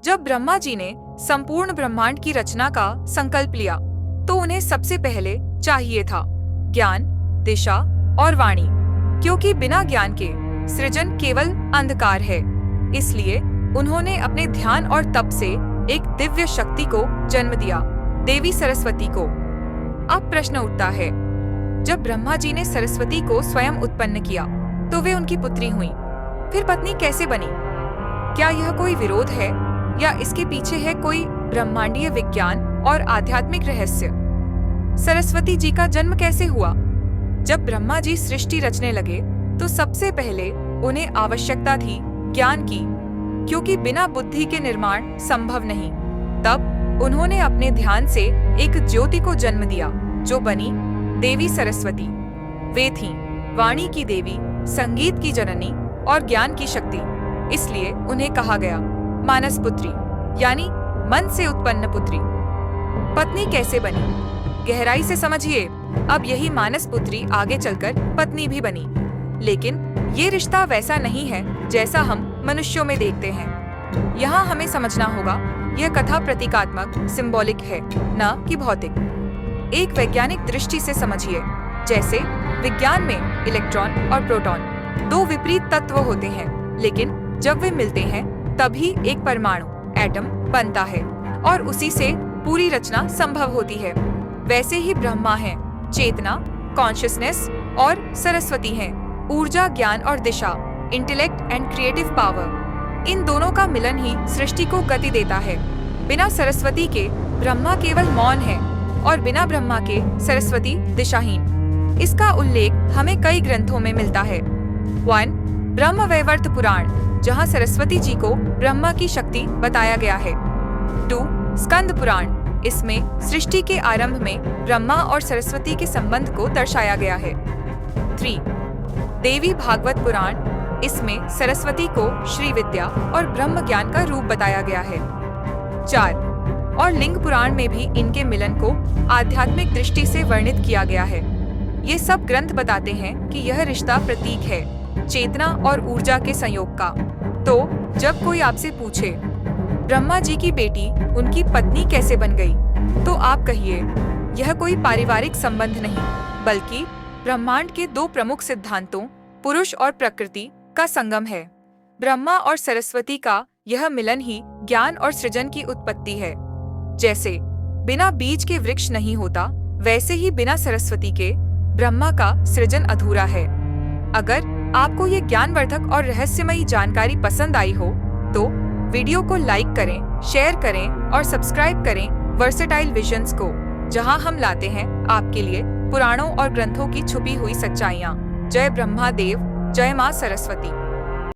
जब ब्रह्मा जी ने संपूर्ण ब्रह्मांड की रचना का संकल्प लिया तो उन्हें सबसे पहले चाहिए था ज्ञान, दिशा और वाणी, क्योंकि बिना ज्ञान के सृजन केवल अंधकार है। इसलिए उन्होंने अपने ध्यान और तप से एक दिव्य शक्ति को जन्म दिया, देवी सरस्वती को। अब प्रश्न उठता है, जब ब्रह्मा जी ने सरस्वती को स्वयं उत्पन्न किया तो वे उनकी पुत्री हुई, फिर पत्नी कैसे बनी? क्या यह कोई विरोध है या इसके पीछे है कोई ब्रह्मांडीय विज्ञान और आध्यात्मिक रहस्य? सरस्वती जी का जन्म कैसे हुआ? जब ब्रह्मा जी सृष्टि रचने लगे तो सबसे पहले उन्हें आवश्यकता थी ज्ञान की, क्योंकि बिना बुद्धि के निर्माण संभव नहीं। तब उन्होंने अपने ध्यान से एक ज्योति को जन्म दिया जो बनी देवी सरस्वती। वे थीं वाणी की देवी, संगीत की जननी और ज्ञान की शक्ति। इसलिए उन्हें कहा गया मानस पुत्री, यानी मन से उत्पन्न पुत्री। पत्नी कैसे बनी? गहराई से समझिए। अब यही मानस पुत्री आगे चलकर पत्नी भी बनी, लेकिन ये रिश्ता वैसा नहीं है जैसा हम मनुष्यों में देखते हैं। यहाँ हमें समझना होगा, यह कथा प्रतीकात्मक, सिंबॉलिक है, न कि भौतिक। एक वैज्ञानिक दृष्टि से समझिए। जैसे विज्ञान में इलेक्ट्रॉन और प्रोटॉन दो विपरीत तत्व होते हैं, लेकिन जब वे मिलते हैं तभी एक परमाणु, एटम बनता है और उसी से पूरी रचना संभव होती है। वैसे ही ब्रह्मा है चेतना, कॉन्शियसनेस, और सरस्वती हैं ऊर्जा, ज्ञान और दिशा, इंटेलेक्ट एंड क्रिएटिव पावर। इन दोनों का मिलन ही सृष्टि को गति देता है। बिना सरस्वती के ब्रह्मा केवल मौन है और बिना ब्रह्मा के सरस्वती दिशाहीन। इसका उल्लेख हमें कई ग्रंथों में मिलता है। 1. ब्रह्मवैवर्त पुराण, जहाँ सरस्वती जी को ब्रह्मा की शक्ति बताया गया है। 2. स्कंद पुराण, इसमें सृष्टि के आरंभ में ब्रह्मा और सरस्वती के संबंध को दर्शाया गया है। 3. देवी भागवत पुराण, इसमें सरस्वती को श्री विद्या और ब्रह्म ज्ञान का रूप बताया गया है। 4. और लिंग पुराण में भी इनके मिलन को आध्यात्मिक दृष्टि से वर्णित किया गया है। ये सब ग्रंथ बताते हैं कि यह रिश्ता प्रतीक है चेतना और ऊर्जा के संयोग का। तो जब कोई आपसे पूछे ब्रह्मा जी की बेटी उनकी पत्नी कैसे बन गई, तो आप कहिए यह कोई पारिवारिक संबंध नहीं, बल्कि ब्रह्मांड के दो प्रमुख सिद्धांतों, पुरुष और प्रकृति, का संगम है। ब्रह्मा और सरस्वती का यह मिलन ही ज्ञान और सृजन की उत्पत्ति है। जैसे बिना बीज के वृक्ष नहीं होता, वैसे ही बिना सरस्वती के ब्रह्मा का सृजन अधूरा है। अगर आपको ये ज्ञानवर्धक और रहस्यमयी जानकारी पसंद आई हो तो वीडियो को लाइक करें, शेयर करें और सब्सक्राइब करें वर्सेटाइल विजन्स को, जहां हम लाते हैं आपके लिए पुराणों और ग्रंथों की छुपी हुई सच्चाइयां। जय ब्रह्मा देव, जय मां सरस्वती।